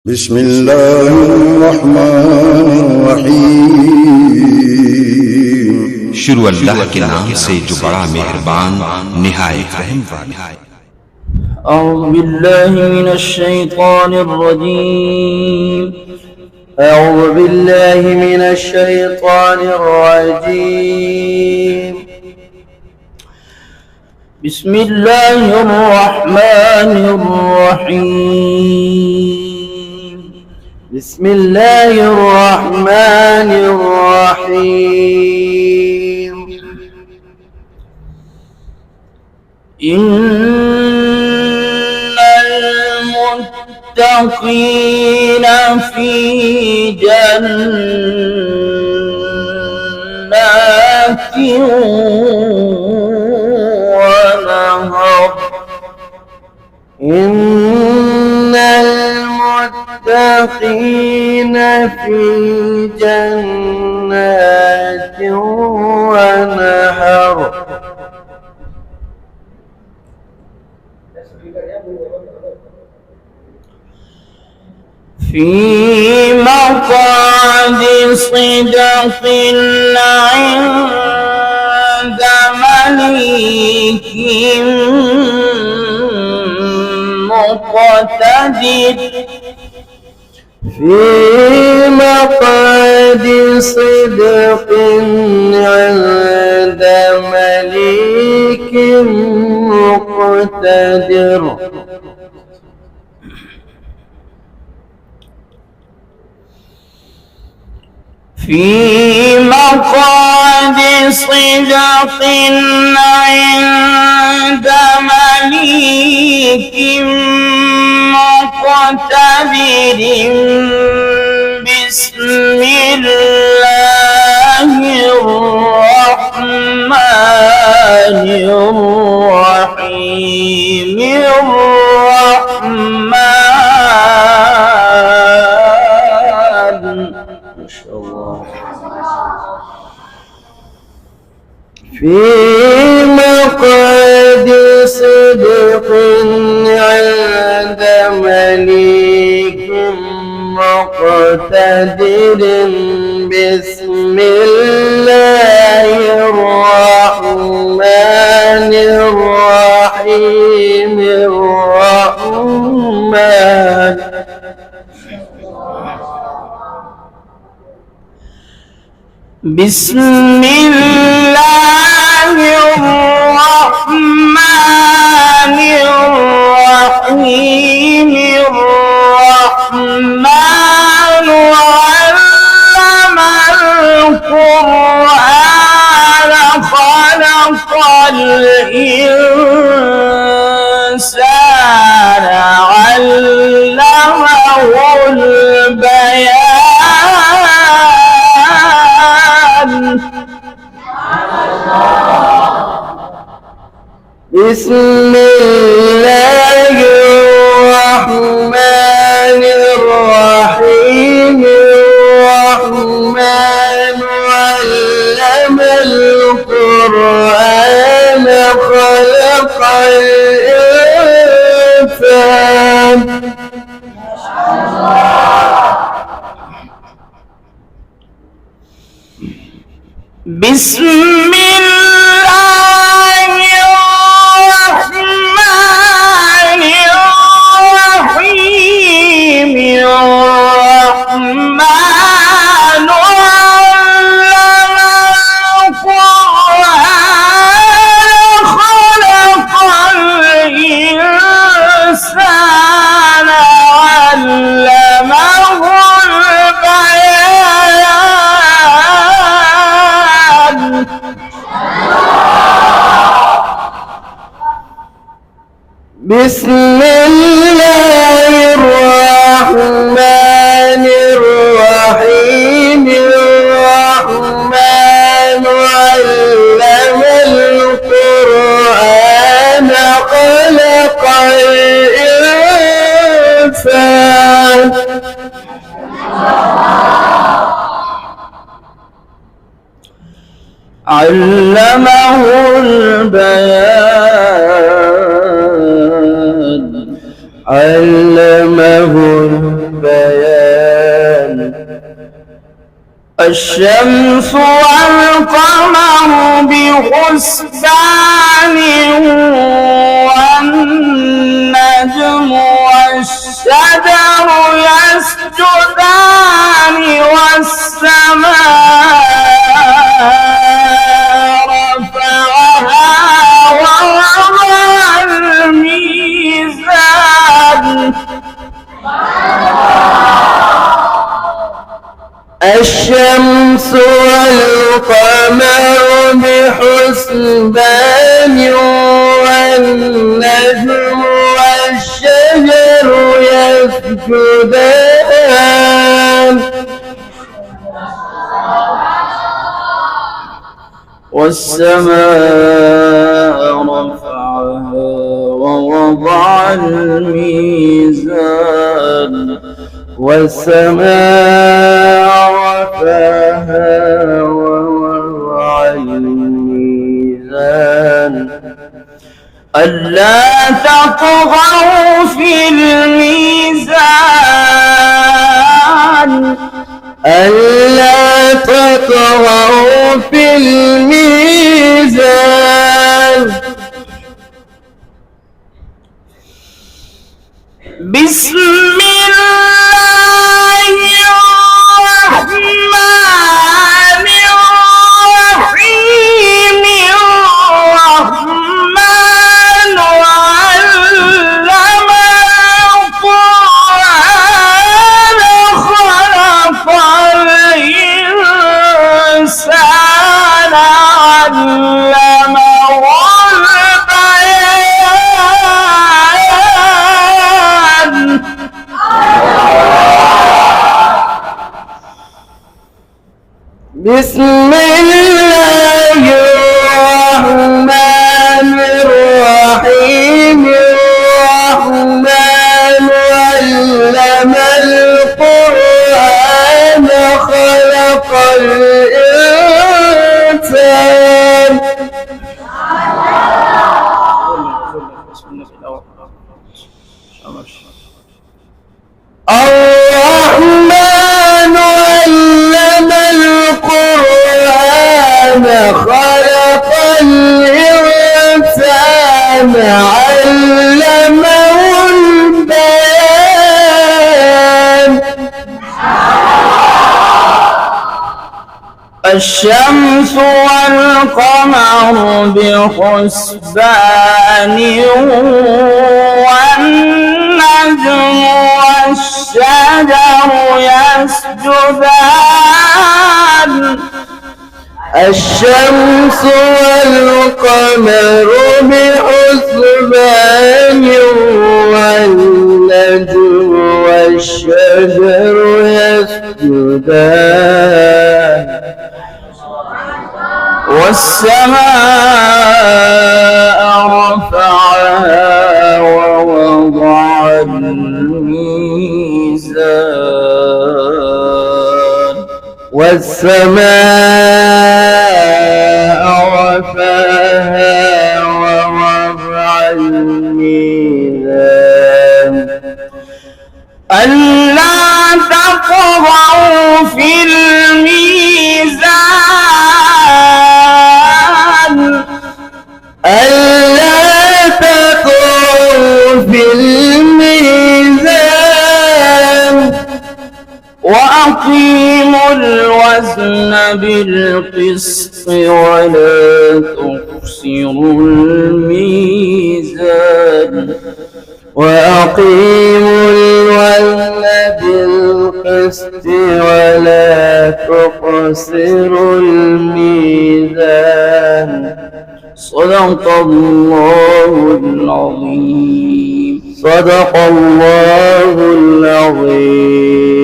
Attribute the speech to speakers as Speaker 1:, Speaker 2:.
Speaker 1: بسم الله الرحمن الرحیم
Speaker 2: شروع اللہ کے نام سے جو بڑا مہربان نہایت رحم والا ہے۔
Speaker 3: أعوذ بالله من الشيطان الرجيم أعوذ بالله من الشيطان الرجيم بسم الله الرحمن الرحيم بسم الله الرحمن الرحيم المتقين في جنات ونهر إن المتقين في جنات ونهر في مقعد صدق عند مليك مقتدر في مقعد صدق عند مليك مقتدر في مقعد صدق عند مليك مقتدر بسم الله الرحمن الرحيم في مقعد صدق عند مليك مقتدر بسم الله الرحمن الرحيم بسم الله الرحمن الرحيم الرحمن علم القرآن خلق الإنسان علمه البيان بسم الله الرحمن الرحيم الرحمن علم القرآن خلق الإنسان بسم الله الرحمن الرحيم الرحمن علم القرآن خلق الإنسان علمه البيان بسم الله الرحمن الرحيم الرحمن علم القرآن خلق الإنسان علمه البيان علمه البيان الشمس والقمر بحسبان والنجم والشجر يسجدان والسماء رفعها ووضع الميزان الشمس والقمر بحسبان والنجم والشجر يسجدان والسماء رفعها ووضع الميزان والسماء رفعها ووضع الميزان ألا تطغوا في الميزان ألا تطغوا في الميزان بسم الله الرحمن الرحيم الرحمن علم القرآن خلق الإنسان علمه البيان بسم الله الرحمن الرحيم الرحمن علم القرآن خلق الإنسان الرحمن علم القرآن خلق الإنسان علمه البيان الشمس والقمر بحسبان والنجم والشجر يسجدان الشمس والقمر بحسبان والنجم والشجر يسجدان والسماء رفعها ووضع الميزان والسماء رفعها ووضع الميزان ألا تطغوا في الميزان ألا تطغوا في الميزان وأقيموا الوزن بالقسط ولا تخسروا الميزان وأقيموا الوزن بالقسط ولا تخسروا الميزان صدق الله العظيم صدق الله العظيم.